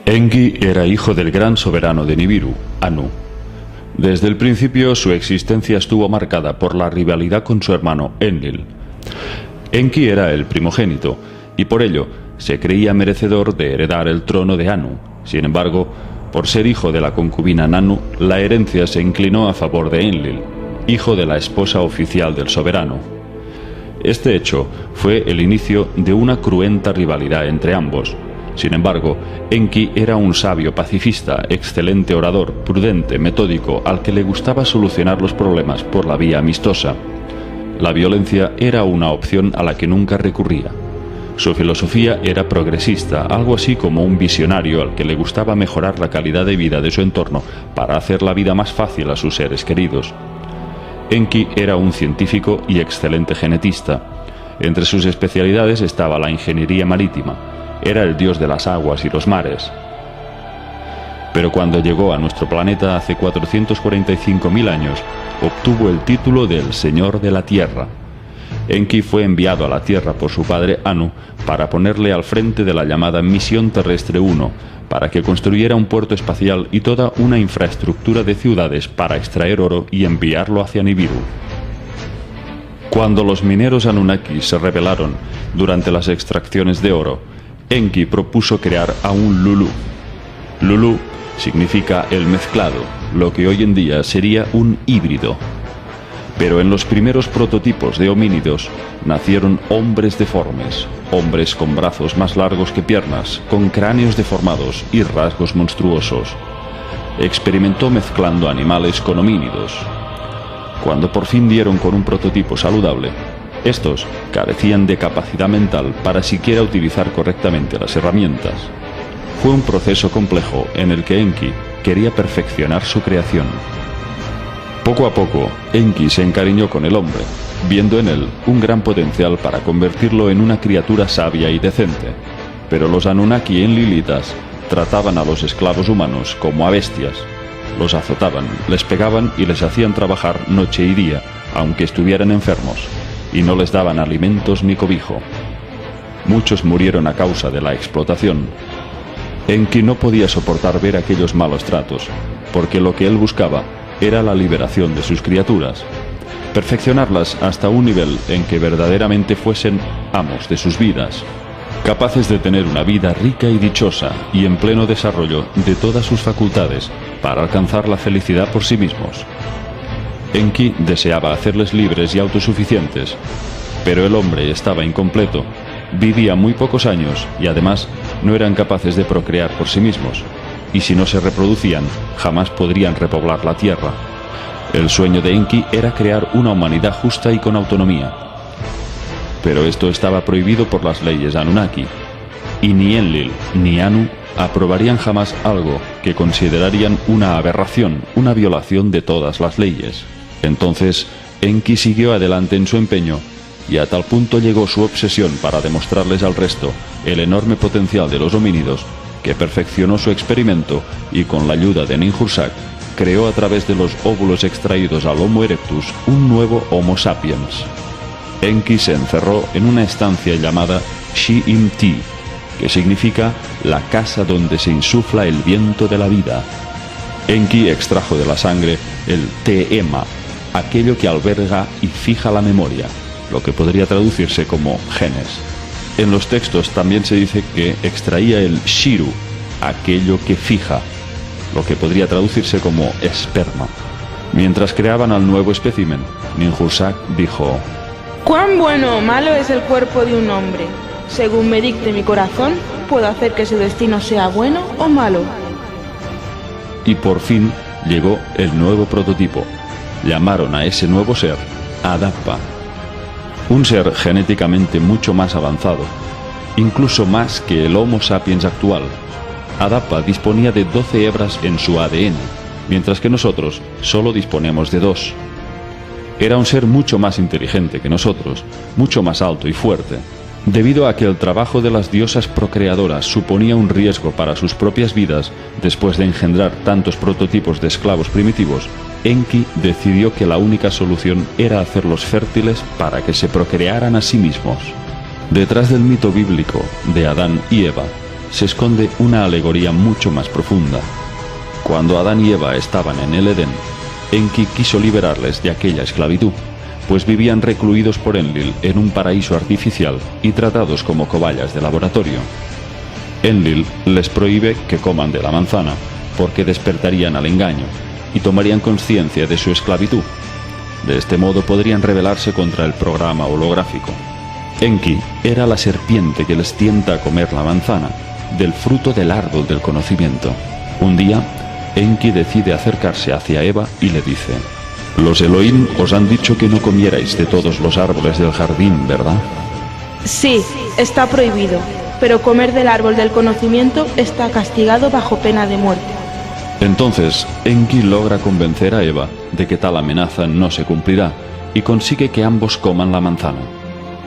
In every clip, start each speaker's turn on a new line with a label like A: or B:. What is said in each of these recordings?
A: Enki era hijo del gran soberano de Nibiru, Anu. Desde el principio su existencia estuvo marcada por la rivalidad con su hermano Enlil. Enki era el primogénito y por ello se creía merecedor de heredar el trono de Anu. Sin embargo, por ser hijo de la concubina Nanu, la herencia se inclinó a favor de Enlil, hijo de la esposa oficial del soberano. Este hecho fue el inicio de una cruenta rivalidad entre ambos. Sin embargo, Enki era un sabio pacifista, excelente orador, prudente, metódico, al que le gustaba solucionar los problemas por la vía amistosa. La violencia era una opción a la que nunca recurría. Su filosofía era progresista, algo así como un visionario al que le gustaba mejorar la calidad de vida de su entorno para hacer la vida más fácil a sus seres queridos. Enki era un científico y excelente genetista. Entre sus especialidades estaba la ingeniería marítima. Era el dios de las aguas y los mares. Pero cuando llegó a nuestro planeta hace 445.000 años, obtuvo el título del Señor de la Tierra. Enki fue enviado a la Tierra por su padre Anu para ponerle al frente de la llamada Misión Terrestre 1, para que construyera un puerto espacial y toda una infraestructura de ciudades para extraer oro y enviarlo hacia Nibiru. Cuando los mineros Anunnaki se rebelaron durante las extracciones de oro, Enki propuso crear a un Lulu. Lulu significa el mezclado, lo que hoy en día sería un híbrido. Pero en los primeros prototipos de homínidos nacieron hombres deformes, hombres con brazos más largos que piernas, con cráneos deformados y rasgos monstruosos. Experimentó mezclando animales con homínidos. Cuando por fin dieron con un prototipo saludable, estos carecían de capacidad mental para siquiera utilizar correctamente las herramientas. Fue un proceso complejo en el que Enki quería perfeccionar su creación. Poco a poco, Enki se encariñó con el hombre, viendo en él un gran potencial para convertirlo en una criatura sabia y decente. Pero los Anunnaki enlilitas trataban a los esclavos humanos como a bestias. Los azotaban, les pegaban y les hacían trabajar noche y día, aunque estuvieran enfermos, y no les daban alimentos ni cobijo. Muchos murieron a causa de la explotación. Enki no podía soportar ver aquellos malos tratos, porque lo que él buscaba era la liberación de sus criaturas, perfeccionarlas hasta un nivel en que verdaderamente fuesen amos de sus vidas, capaces de tener una vida rica y dichosa y en pleno desarrollo de todas sus facultades para alcanzar la felicidad por sí mismos. Enki deseaba hacerles libres y autosuficientes, pero el hombre estaba incompleto, vivía muy pocos años y además no eran capaces de procrear por sí mismos, y si no se reproducían, jamás podrían repoblar la tierra. El sueño de Enki era crear una humanidad justa y con autonomía. Pero esto estaba prohibido por las leyes Anunnaki, y ni Enlil ni Anu aprobarían jamás algo que considerarían una aberración, una violación de todas las leyes. Entonces, Enki siguió adelante en su empeño, y a tal punto llegó su obsesión para demostrarles al resto el enorme potencial de los homínidos, que perfeccionó su experimento y con la ayuda de Ninhursag creó a través de los óvulos extraídos al Homo erectus un nuevo Homo sapiens. Enki se encerró en una estancia llamada Shi-Im-Ti, que significa la casa donde se insufla el viento de la vida. Enki extrajo de la sangre el Te-Ema, aquello que alberga y fija la memoria, lo que podría traducirse como genes. En los textos también se dice que extraía el Shiru, aquello que fija, lo que podría traducirse como esperma. Mientras creaban al nuevo espécimen, Ninhursag dijo:
B: «¿Cuán bueno o malo es el cuerpo de un hombre? Según me dicte mi corazón, puedo hacer que su destino sea bueno o malo».
A: Y por fin llegó el nuevo prototipo. Llamaron a ese nuevo ser Adapa. Un ser genéticamente mucho más avanzado, incluso más que el Homo sapiens actual. Adapa disponía de 12 hebras en su ADN, mientras que nosotros solo disponemos de 2. Era un ser mucho más inteligente que nosotros, mucho más alto y fuerte. Debido a que el trabajo de las diosas procreadoras suponía un riesgo para sus propias vidas después de engendrar tantos prototipos de esclavos primitivos, Enki decidió que la única solución era hacerlos fértiles para que se procrearan a sí mismos. Detrás del mito bíblico de Adán y Eva se esconde una alegoría mucho más profunda. Cuando Adán y Eva estaban en el Edén, Enki quiso liberarles de aquella esclavitud, pues vivían recluidos por Enlil en un paraíso artificial y tratados como cobayas de laboratorio. Enlil les prohíbe que coman de la manzana, porque despertarían al engaño y tomarían conciencia de su esclavitud. De este modo podrían rebelarse contra el programa holográfico. Enki era la serpiente que les tienta a comer la manzana, del fruto del árbol del conocimiento. Un día, Enki decide acercarse hacia Eva y le dice: «Los Elohim os han dicho que no comierais de todos los árboles del jardín, ¿verdad?»
B: Sí, está prohibido, pero comer del árbol del conocimiento está castigado bajo pena de muerte.
A: Entonces, Enki logra convencer a Eva de que tal amenaza no se cumplirá y consigue que ambos coman la manzana.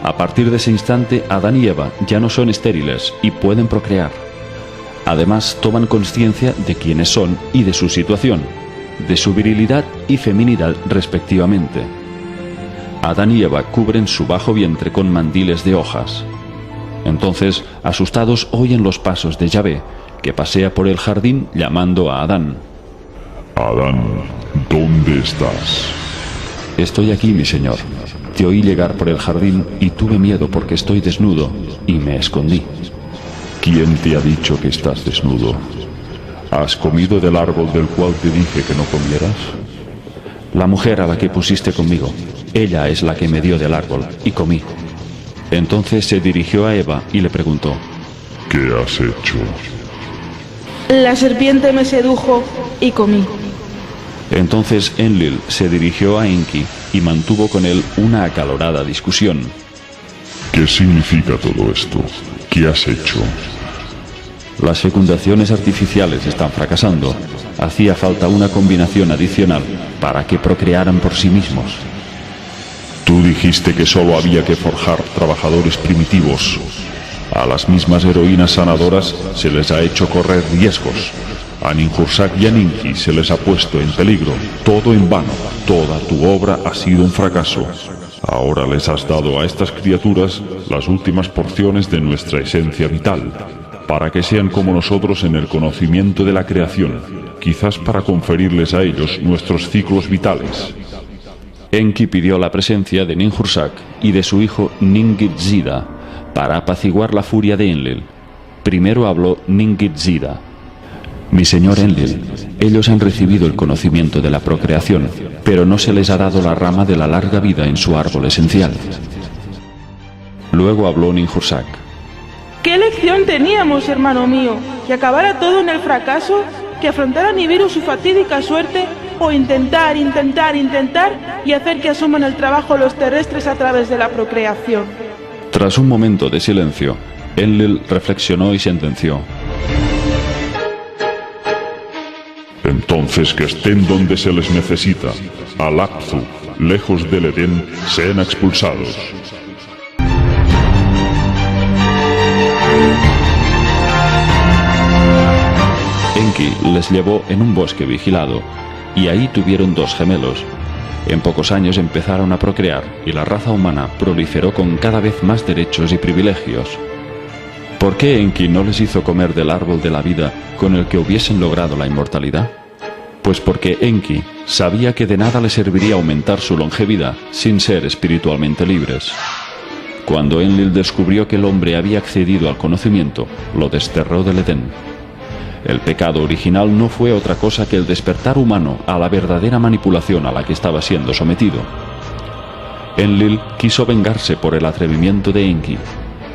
A: A partir de ese instante, Adán y Eva ya no son estériles y pueden procrear. Además, toman conciencia de quiénes son y de su situación, de su virilidad y feminidad respectivamente. Adán y Eva cubren su bajo vientre con mandiles de hojas. Entonces, asustados, oyen los pasos de Yahvé, que pasea por el jardín llamando a Adán.
C: Adán, ¿dónde estás?
A: Estoy aquí, mi señor. Te oí llegar por el jardín y tuve miedo porque estoy desnudo y me escondí.
C: ¿Quién te ha dicho que estás desnudo? ¿Has comido del árbol del cual te dije que no comieras?
A: La mujer a la que pusiste conmigo, ella es la que me dio del árbol y comí. Entonces se dirigió a Eva y le preguntó:
C: ¿Qué has hecho?
B: La serpiente me sedujo y comí.
A: Entonces Enlil se dirigió a Enki y mantuvo con él una acalorada discusión.
C: ¿Qué significa todo esto? ¿Qué has hecho?
A: Las fecundaciones artificiales están fracasando. Hacía falta una combinación adicional para que procrearan por sí mismos.
C: Tú dijiste que solo había que forjar trabajadores primitivos. A las mismas heroínas sanadoras se les ha hecho correr riesgos. A Ninhursag y a Ninki se les ha puesto en peligro. Todo en vano. Toda tu obra ha sido un fracaso. Ahora les has dado a estas criaturas las últimas porciones de nuestra esencia vital, para que sean como nosotros en el conocimiento de la creación, quizás para conferirles a ellos nuestros ciclos vitales.
A: Enki pidió la presencia de Ninhursag y de su hijo Ningitzida para apaciguar la furia de Enlil. Primero habló Ningitzida. Mi señor Enlil, ellos han recibido el conocimiento de la procreación, pero no se les ha dado la rama de la larga vida en su árbol esencial. Luego habló Ninhursag.
B: ¿Qué elección teníamos, hermano mío? ¿Que acabara todo en el fracaso? ¿Que afrontara Nibiru su fatídica suerte? ¿O intentar y hacer que asuman el trabajo los terrestres a través de la procreación?
A: Tras un momento de silencio, Enlil reflexionó y sentenció.
C: Entonces que estén donde se les necesita. Al Apzu, lejos del Edén, sean expulsados.
A: Enki les llevó en un bosque vigilado, y ahí tuvieron 2 gemelos. En pocos años empezaron a procrear, y la raza humana proliferó con cada vez más derechos y privilegios. ¿Por qué Enki no les hizo comer del árbol de la vida con el que hubiesen logrado la inmortalidad? Pues porque Enki sabía que de nada le serviría aumentar su longevidad sin ser espiritualmente libres. Cuando Enlil descubrió que el hombre había accedido al conocimiento, lo desterró del Edén. El pecado original no fue otra cosa que el despertar humano a la verdadera manipulación a la que estaba siendo sometido. Enlil quiso vengarse por el atrevimiento de Enki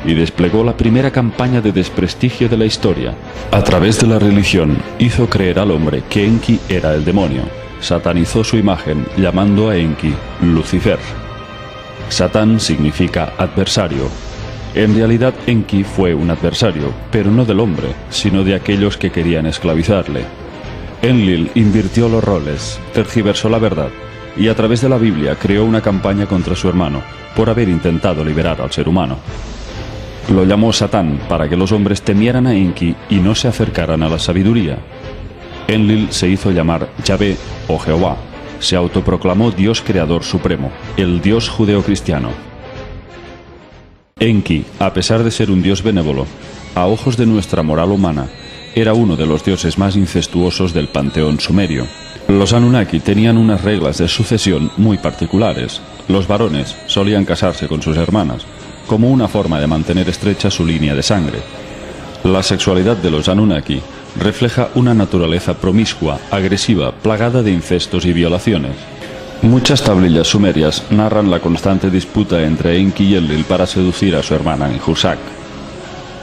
A: y desplegó la primera campaña de desprestigio de la historia. A través de la religión hizo creer al hombre que Enki era el demonio. Satanizó su imagen llamando a Enki Lucifer. Satán significa adversario. En realidad Enki fue un adversario, pero no del hombre, sino de aquellos que querían esclavizarle. Enlil invirtió los roles, tergiversó la verdad, y a través de la Biblia creó una campaña contra su hermano, por haber intentado liberar al ser humano. Lo llamó Satán para que los hombres temieran a Enki y no se acercaran a la sabiduría. Enlil se hizo llamar Yahvé o Jehová. Se autoproclamó Dios creador supremo, el Dios judeocristiano. Enki, a pesar de ser un dios benévolo, a ojos de nuestra moral humana, era uno de los dioses más incestuosos del panteón sumerio. Los Anunnaki tenían unas reglas de sucesión muy particulares. Los varones solían casarse con sus hermanas, como una forma de mantener estrecha su línea de sangre. La sexualidad de los Anunnaki refleja una naturaleza promiscua, agresiva, plagada de incestos y violaciones. Muchas tablillas sumerias narran la constante disputa entre Enki y Enlil para seducir a su hermana Ninhursag.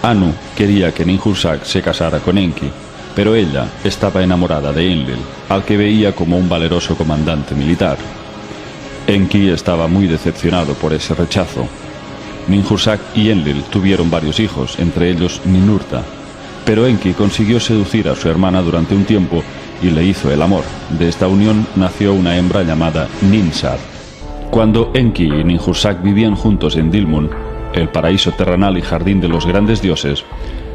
A: Anu quería que Ninhursag se casara con Enki, pero ella estaba enamorada de Enlil, al que veía como un valeroso comandante militar. Enki estaba muy decepcionado por ese rechazo. Ninhursag y Enlil tuvieron varios hijos, entre ellos Ninurta, pero Enki consiguió seducir a su hermana durante un tiempo y le hizo el amor. De esta unión nació una hembra llamada Ninsar. Cuando Enki y Ninhursag vivían juntos en Dilmun, el paraíso terrenal y jardín de los grandes dioses,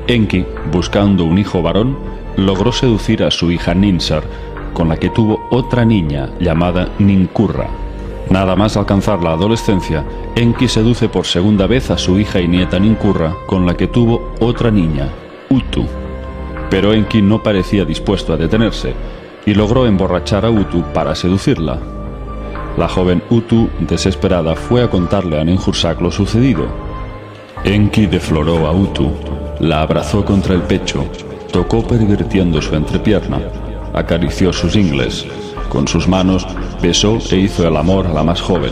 A: Enki, buscando un hijo varón, logró seducir a su hija Ninsar, con la que tuvo otra niña llamada Ninkurra. Nada más alcanzar la adolescencia, Enki seduce por segunda vez a su hija y nieta Ninkurra, con la que tuvo otra niña, Utu. Pero Enki no parecía dispuesto a detenerse, y logró emborrachar a Utu para seducirla. La joven Utu, desesperada, fue a contarle a Ninhursag lo sucedido. Enki defloró a Utu, la abrazó contra el pecho, tocó pervirtiendo su entrepierna, acarició sus ingles. Con sus manos besó e hizo el amor a la más joven.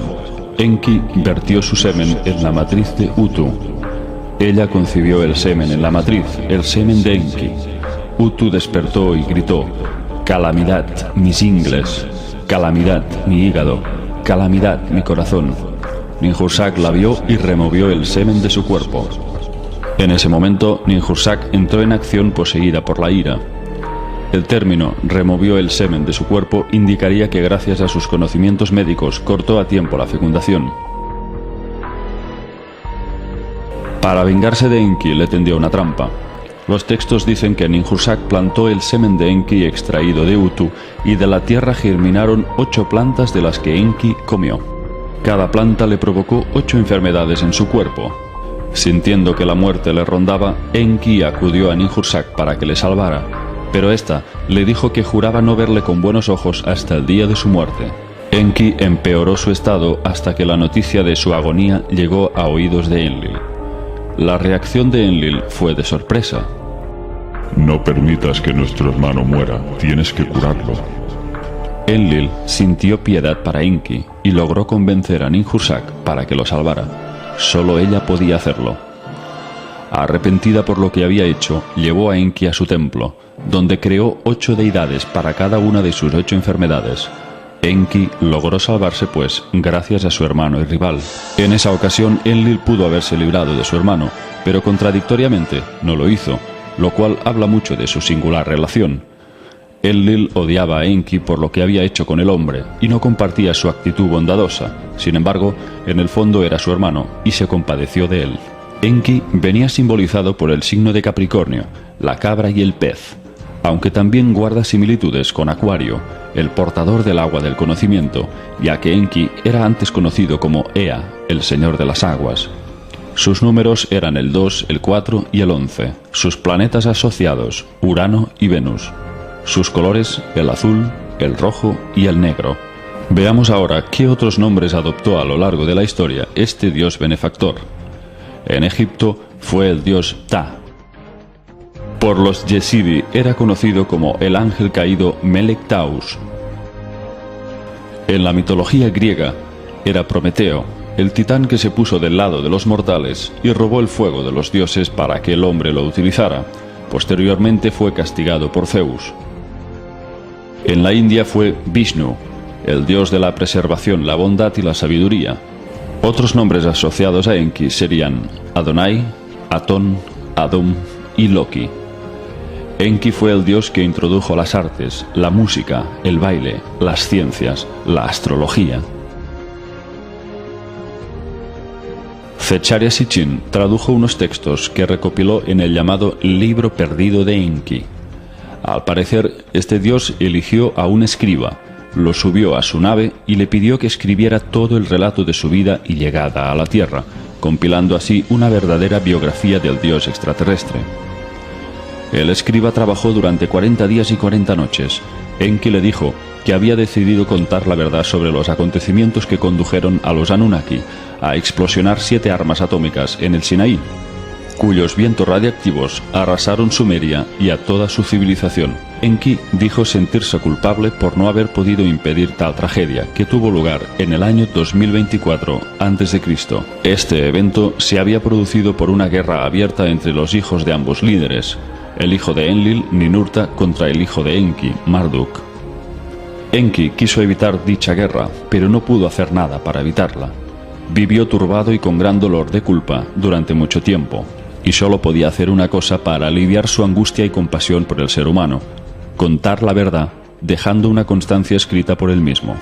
A: Enki vertió su semen en la matriz de Utu. Ella concibió el semen en la matriz, el semen de Enki. Utu despertó y gritó: «Calamidad, mis ingles! Calamidad, mi hígado! Calamidad, mi corazón!». Ninhursag la vio y removió el semen de su cuerpo. En ese momento, Ninhursag entró en acción poseída por la ira. El término «removió el semen de su cuerpo» indicaría que gracias a sus conocimientos médicos cortó a tiempo la fecundación. Para vengarse de Enki le tendió una trampa. Los textos dicen que Ninhursag plantó el semen de Enki extraído de Utu y de la tierra germinaron 8 plantas de las que Enki comió. Cada planta le provocó 8 enfermedades en su cuerpo. Sintiendo que la muerte le rondaba, Enki acudió a Ninhursag para que le salvara, pero ésta le dijo que juraba no verle con buenos ojos hasta el día de su muerte. Enki empeoró su estado hasta que la noticia de su agonía llegó a oídos de Enlil. La reacción de Enlil fue de sorpresa.
C: «No permitas que nuestro hermano muera, tienes que curarlo».
A: Enlil sintió piedad para Enki y logró convencer a Ninhursag para que lo salvara. Solo ella podía hacerlo. Arrepentida por lo que había hecho, llevó a Enki a su templo, donde creó 8 deidades para cada una de sus 8 enfermedades. Enki logró salvarse pues gracias a su hermano y rival. En esa ocasión Enlil pudo haberse librado de su hermano, pero contradictoriamente no lo hizo, lo cual habla mucho de su singular relación. Enlil odiaba a Enki por lo que había hecho con el hombre y no compartía su actitud bondadosa. Sin embargo, en el fondo era su hermano y se compadeció de él. Enki venía simbolizado por el signo de Capricornio, la cabra y el pez, aunque también guarda similitudes con Acuario, el portador del agua del conocimiento, ya que Enki era antes conocido como Ea, el señor de las aguas. Sus números eran el 2, el 4 y el 11. Sus planetas asociados, Urano y Venus. Sus colores, el azul, el rojo y el negro. Veamos ahora qué otros nombres adoptó a lo largo de la historia este dios benefactor. En Egipto fue el dios Ta. Por los Yezidi era conocido como el ángel caído Melek Taus. En la mitología griega era Prometeo, el titán que se puso del lado de los mortales y robó el fuego de los dioses para que el hombre lo utilizara. Posteriormente fue castigado por Zeus. En la India fue Vishnu, el dios de la preservación, la bondad y la sabiduría. Otros nombres asociados a Enki serían Adonai, Atón, Adum y Loki. Enki fue el dios que introdujo las artes, la música, el baile, las ciencias, la astrología. Zecharia Sitchin tradujo unos textos que recopiló en el llamado Libro Perdido de Enki. Al parecer, este dios eligió a un escriba, lo subió a su nave y le pidió que escribiera todo el relato de su vida y llegada a la Tierra, compilando así una verdadera biografía del dios extraterrestre. El escriba trabajó durante 40 días y 40 noches. Enki le dijo que había decidido contar la verdad sobre los acontecimientos que condujeron a los Anunnaki a explosionar 7 armas atómicas en el Sinaí, cuyos vientos radiactivos arrasaron Sumeria y a toda su civilización. Enki dijo sentirse culpable por no haber podido impedir tal tragedia, que tuvo lugar en el año 2024 a.C. Este evento se había producido por una guerra abierta entre los hijos de ambos líderes, el hijo de Enlil, Ninurta, contra el hijo de Enki, Marduk. Enki quiso evitar dicha guerra, pero no pudo hacer nada para evitarla. Vivió turbado y con gran dolor de culpa durante mucho tiempo, y solo podía hacer una cosa para aliviar su angustia y compasión por el ser humano: contar la verdad, dejando una constancia escrita por él mismo.